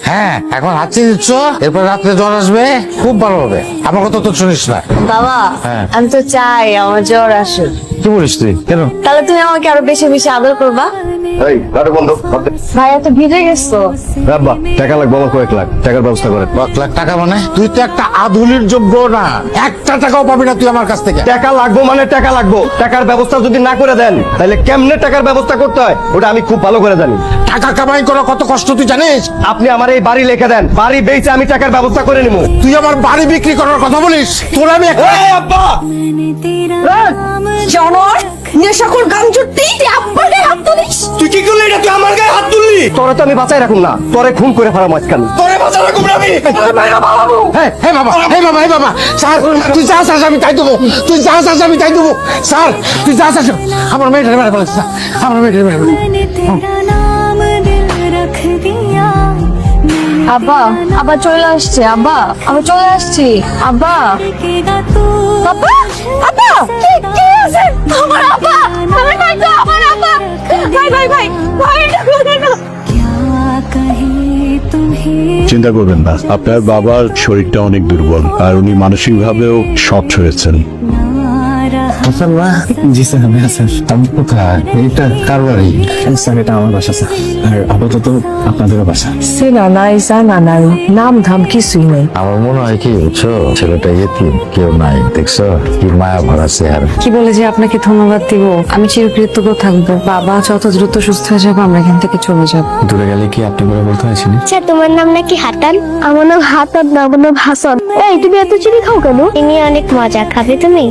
হ্যাঁ, এখন হাঁচি দিচ্ছ, এরপর রাত্রে জ্বর আসবে, খুব ভালো হবে। আমার কথা তো শুনিস না। বাবা, হ্যাঁ। আমি তো চাই আমার জ্বর আসুক। কি বলিস তুই? কেন? তাহলে তুমি আমাকে আরো বেশি বেশি আদর করবা। এই গাড়ি বন্ধ। ভাই এত ভিজে গেছো। রাব্বা টাকা লাগবে আমার কয়েক লাখ টাকার ব্যবস্থা করেন। 1 লাখ টাকা মানে? তুই তো একটা আধুনির যোগ্য না, একটা টাকাও পাবি না তুই আমার কাছ থেকে। টাকা লাগবো মানে টাকা লাগবো, টাকার ব্যবস্থা যদি না করে দেন তাহলে কেমনে টাকার ব্যবস্থা করতে হয় ওটা আমি খুব ভালো করে জানি। টাকা কামাই করা কত কষ্ট তুই জানিস? আপনি আমার এই বাড়ি লিখে দেন, বাড়ি বেচে আমি টাকার ব্যবস্থা করে নিবো। তুই আমার বাড়ি বিক্রি করার কথা বলিস? তোর আমি এই আব্বা, জনর নেশাখোর গামছুটি আব্বারে হাত তুলিস। তুই কি করলি? এটা তুই আমার গায়ে হাত তুললি। তোরে তো আমি বাঁচাই রাখুম না, তোরে খুন করে ফেলাম আজকাল। তোরে বাঁচাই রাখুম না আমি। হ্যাঁ, হে বাবা, হে বাবা, হে বাবা, স্যার তুই যা চাস আমি তাই দেবো, তুই যা চাস আমি তাই দেবো। স্যার তুই যা চাস, আমার মেয়েটারে মেরে ফেলেছে, আমার মেয়েটারে মেরে ফেলেছে। আব্বা, আব্বা চলে আসছে। আব্বা, আমি চলে আসছি। আব্বা, আব্বা, আব্বা, কি আছে? আমার আব্বা, আমি ভাই তো আমার আব্বা। ভাই ভাই ভাই ভাই, চিন্তা করবেন না, আপনার বাবার শরীরটা অনেক দুর্বল আর উনি মানসিকভাবেও শক্ট হয়েছেন। জি স্যার, আমি আছেন। আমি কোথায়? এটা কার বাড়ি? স্যার এটা আমার বাসা স্যার, আর আপাতত আপনাদেরও বাসা। সেনা নাই, জানা নাই, নাম ধাম কিছুই নেই। আমার মনে হয় কি বুঝছো, ছেলেটা এতিম, কেউ নাই, দেখছো কি মায়া ভরা চেহারা। কি বলে যে আপনাকে ধন্যবাদ দিব? আমি চিরকৃতজ্ঞ থাকবো। বাবা যত দ্রুত সুস্থ হয়ে যাবে আমরা এখান থেকে চলে যাব। দূরে গেলে কি আপনি করে বলতে হয়েছেন? আচ্ছা, তোমার নাম নাকি হাতান? আমার নাম হাতান না, আমার নাম হাসান। এই তুমি এত চিনি খাও কেন? চিনি অনেক মজা, খাবে তুমি?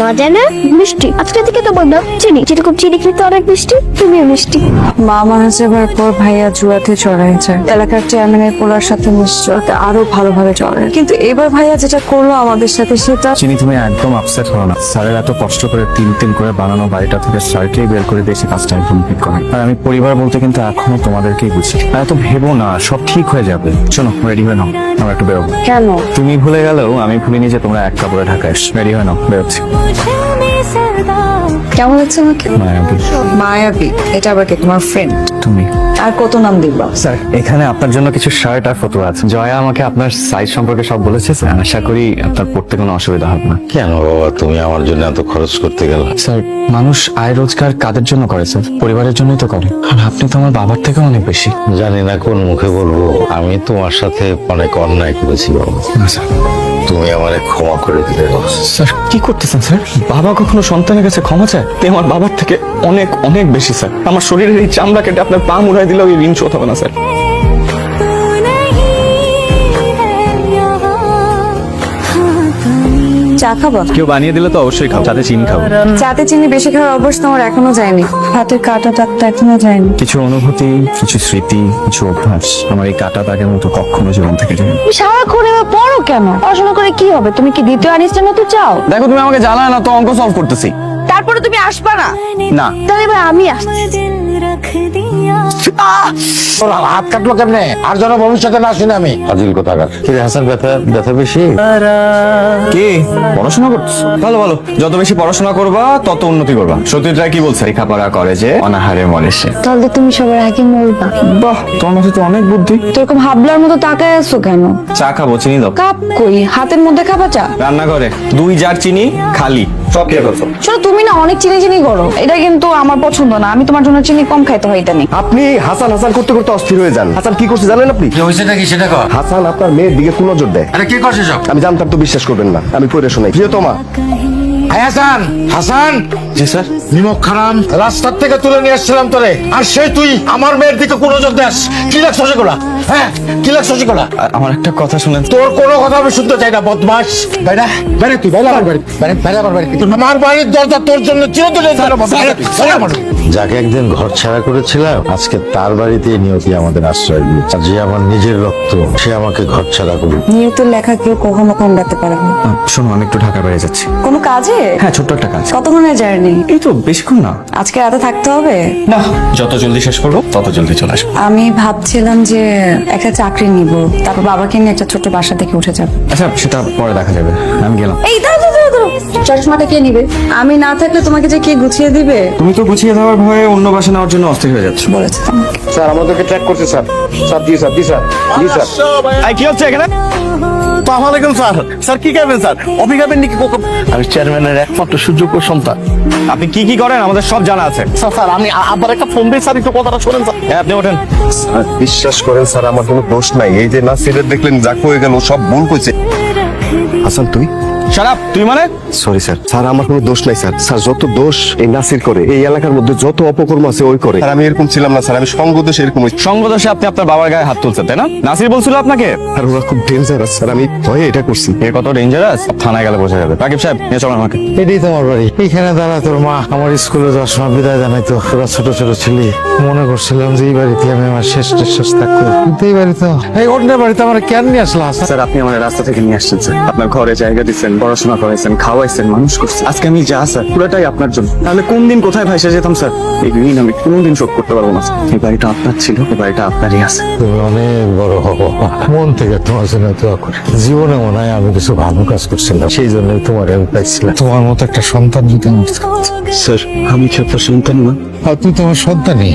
মজা না? মিষ্টি। আজকে থেকে তোমার নাম চিনি। যেরকম চিনি খেতে অনেক মিষ্টি, তুমিও মিষ্টি। মা মারা যাবার পর ভাইয়া জুয়াতে চড়াইছে। এলাকার চেয়ারম্যানের পোলার সাথে নিশ্চয়তা আরো ভালোভাবে চড়ে, কিন্তু এবার ভাইয়া যেটা করলো আমাদের সাথে সেটা। চিনি তুমি একদম আপসেট হও না। স্যারের এত কষ্ট করে তিন করে বানানো বাড়িটা থেকে স্যারকেই বের করে দিয়েছে কাজটা কমপ্লিট করে। আর আমি পরিবার বলতে কিন্তু এখনো তোমাদেরকেই বুঝি। আর এত ভেবো না, সব ঠিক হয়ে যাবে। শোনো, রেডি হয়ে নাও, আমরা একটু বেরোবো। কেন? তুমি ভুলে গেলেও আমি ভুলিনি যে তোমরা এক কাপড়ে ঢাকা এসছো। রেডি হয়ে নাও, বেরোচ্ছি। কেমন লাগছে আমাকে? মায়াবী। মায়াবী? এটা আবার কে? তোমার ফ্রেন্ড? তুমি আর কত নাম দিবা? স্যার, এখানে আপনার জন্য কিছু শার্ট আর ফটো আছে। জয়া আমাকে আপনার সাইজ সম্পর্কে সব বলেছে স্যার। আশা করি আপনার পড়তে কোনো অসুবিধা হবে না। কেন বাবা তুমি আমার জন্য এত খরচ করতে গেল? স্যার, মানুষ আয় রোজগার কাদের জন্য করে স্যার? পরিবারের জন্যই তো করে। আর আপনি তো আমার বাবার থেকেও অনেক বেশি। জানি না কোন মুখে বলবো, আমি তোমার সাথে অনেক অন্যায় করেছি বাবা। না স্যার। তুমি আমারে ক্ষমা করে দিলে বাবা। স্যার কি করতেছেন স্যার? বাবা কখনো সন্তানের কাছে ক্ষমা চায়? তে আমার বাবার থেকে অনেক অনেক বেশি স্যার। আমার শরীরের এই চামড়া কেটে আপনার পা মুড়াই দিলেও এই ঋণ শোধ হবে না স্যার। চা খাবো? কেউ বানিয়ে দিলে তো অবশ্যই খাবো, সাথে চিনি খাবো। চাতে চিনি বেশি খাওয়ার অভ্যাস তোমার এখনো যায়নি। হাতের কাটা টাকটা এখনো যায়নি। কিছু অনুভূতি, কিছু স্মৃতি, কিছু অভ্যাস আমার এই কাটা দাগের মতো কখনো জীবন থেকে যায়। তুমি সারাক্ষণ এবার পড়ো কেন? পড়াশোনা করে কি হবে? তুমি কি দ্বিতীয় আনিস্টার মতো চাও? দেখো, তুমি আমাকে জ্বালায় না তো, অঙ্ক সলভ করতেছি। তারপরে তুমি আসবা না? না। তাহলে এবার আমি আসছি। তোর হাত কাটলো কেমনে? আর যেন ভবিষ্যতে না শুনে আমি। আজিল কোথাকার। কি রে হাসান, ব্যথা ব্যথা বেশি? কি পড়াশোনা করছো? ভালো ভালো, যত বেশি পড়াশোনা করবা তত উন্নতি করবা। সতীরা কি বলছে? লেখাপড়া করে যে অনাহারে মরে সে। তাহলে তুমি সবার আগে মরবা। বাহ, তোমার মাথায় তো অনেক বুদ্ধি। তো এরকম হাবলার মতো তাকায় আছো কেন? চা খাবো, চিনি দাও। কাপ কই? হাতের মধ্যে খাবা চা? রান্না করে 2 জার চিনি খালি, সব খেয়ে ফেলছো। শোনো, তুমি না অনেক চিনি চিনি করো, এটা কিন্তু আমার পছন্দ না। আমি তোমার জন্য চিনি কম খাইতে হয়, এটা নেই। আপনি হাসান হাসান করতে করতে অস্থির হয়ে যান। হাসান কি করছে জানেন আপনি? কি হয়েছে নাকি সেটা কর। হাসান আপনার মেয়ের দিকে কোন নজর দেয়। আরে কি করছিস সব? আমি জানতাম তো, বিশ্বাস করবেন না, আমি পড়ে শোনাই। প্রিয়তমা, হাসান, হাসান। জি স্যার। নিমক খারাম রাস্তার থেকে তুলে নিয়ে এসেছিলাম তোরে, আর সেই তুই আমার মেয়ের দিকে কোন নজর দেস? কি লাগছে সেগুলা? হ্যাঁ, কি লাগছে সেগুলা? আমার একটা কথা শুনেন। তোর কোনো কথা আমি শুনতে চাই না, বদমাস। বাইরে বাইরে, তুই বাইরে আমার বাড়ি, বাইরে বাইরে আমার বাড়ি। আমার বাড়ির দরজা তোর জন্য চিরদিনের জন্য বন্ধ। বাইরে, বাইরে আমার বাড়ি। যাকে একদিন ঘর ছাড়া করেছিলাম, আজকে তার বাড়িতে নিয়তি আমাদের আশ্রয় দিয়েছে। যে আমার নিজের রক্ত, সে আমাকে ঘর ছাড়া করবে। নিয়তের লেখা কেউ কখনো কমলাতে পারে না। শোনো, আমি একটু ঢাকা বেড়ে যাচ্ছি। কোনো কাজে? হ্যাঁ, ছোট্ট একটা কাজ। কতক্ষণের জার্নি? এই তো বেশিক্ষণ না। আজকে রাতে থাকতে হবে? না, যত জলদি শেষ করবো তত জলদি চলে আসবো। আমি ভাবছিলাম যে একটা চাকরি নিব, তারপর বাবাকে নিয়ে একটা ছোট বাসা থেকে উঠে যাব। আচ্ছা, সেটা পরে দেখা যাবে। আমি গেলাম। এই দাঁড়াও দাঁড়াও দাঁড়াও, চশমাটা কে নিবে? আমি না থাকলে তোমাকে যে কে গুছিয়ে দিবে? তুমি তো গুছিয়ে দেওয়ার ভয়ে অন্য বাসা নেওয়ার জন্য অস্থির হয়ে যাচ্ছ। বলেছে স্যার আমাদেরকে ট্র্যাক করছে স্যার। স্যার জি স্যার জি স্যার জি স্যার। এই কি হচ্ছে এখানে? আসসালামু আলাইকুম স্যার। স্যার কি খাবেন স্যার? কফি খাবেন নাকি কোকো? আমি চেয়ারম্যানের একমাত্র সুযোগ্য সন্তান। আপনি কি কি করেন আমাদের সব জানা আছে। স্যার স্যার আমি আবার একটা ফোন দিই স্যার, একটু কথাটা শোনেন স্যার। হ্যাঁ, আপনি ওঠেন। বিশ্বাস করেন স্যার আমার কোনো দোষ নাই। এই যে নাসিরের দেখলেন যা হয়ে গেল সব ভুল কইছে। হাসান তুই? শারাপ, তুই মানে? Sorry sir. স্যার আমার কোনো দোষ নাই স্যার। স্যার যত দোষ এই নাসির করে, এই এলাকার মধ্যে যত অপকর্ম আছে ওই করে। স্যার আমি এরকম ছিলাম না স্যার, আমি সঙ্গ দোষে এরকম হয়েছি। সঙ্গদোষে আপনি আপনার বাবার গায়ে হাত তুলছেন, তাই না? নাসির বলছিল আপনাকে। আর ওরা খুব ডেঞ্জারাস স্যার, আমি ভয়ে এটা করছি। এ কত ডেঞ্জারাস থানায় গেলে বোঝা যাবে। রাকিব সাহেব, নিয়ে চলেন আমাকে। এটাই তোমার বাড়ি? এইখানে দাঁড়া তোর মা আমার স্কুলে যাওয়ার সময় বিদায় জানাইতো। তোরা ছোট ছোট ছিলি, মনে করছিলাম যে এই বাড়িতে আমি আমার শেষ নিঃশ্বাস থাকবো, কিন্তু এই বাড়িতে, এই অন্য বাড়িতে আমার কেন নিয়ে আসলা? স্যার, আপনি আমার রাস্তা থেকে নিয়ে আসছেন স্যার। আপনার ঘরে জায়গা দিচ্ছেন, পড়াশোনা করাইছেন, খাওয়াইছেন, মানুষ করছেন। আজকে আমি যা স্যার পুরোটাই আপনার জন্য। তাহলে কোন দিন কোথায় ভাইসা যেতাম স্যার, এই ঋণ আমি কোনোদিন শোধ করতে পারবো না। এই বাড়িটা আপনার ছিল, এই বাড়িটা আপনারই আছে। তুমি অনেক বড় হবো, মন থেকে তোমার জন্য দোয়া করি। জীবনে মনে হয় আমি কিছু ভালো কাজ করছিলাম, সেই জন্যই তোমার আমি পাইছিলাম। তোমার মতো একটা সন্তান যদি আমার থাকতো। স্যার, আমি কি আপনার সন্তান না? আর তুই তোমার সন্তানই।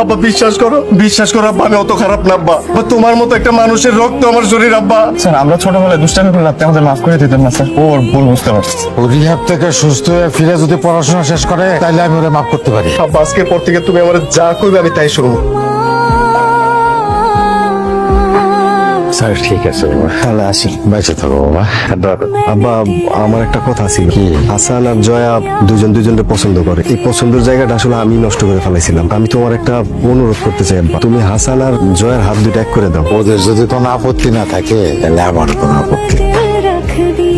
আব্বা বিশ্বাস করো, বিশ্বাস করো আব্বা আমি অত খারাপ না আব্বা। তোমার মতো একটা মানুষের রক্ত আমার শরীর আব্বা। স্যার, আমরা ছোটবেলায় দুষ্টামি করলে আপনি আমাদের মাফ করে দিতেন না স্যার? ওর ভুল বুঝতে পারছি। ও রিহাব থেকে সুস্থ হয়ে ফিরে যদি পড়াশোনা শেষ করে, তাহলে আমি ওরা মাফ করতে পারি। আব্বা আজকের পর থেকে তুমি আমার যা কইবে আমি তাই শুনবো। স্যার ঠিক আছে বাবা, তাহলে আসি। বেঁচে থাকো বাবা। আব্বা আমার একটা কথা ছিল, হাসান আর জয়া দুজনের পছন্দ করে। এই পছন্দের জায়গাটা আসলে আমি নষ্ট করে ফেলাইছিলাম। আমি তোমার একটা অনুরোধ করতে চাই আব্বা, তুমি হাসান আর জয়ার হাত দুটো এক করে দাও। ওদের যদি কোনো আপত্তি না থাকে, তাহলে আমার কোনো আপত্তি নেই।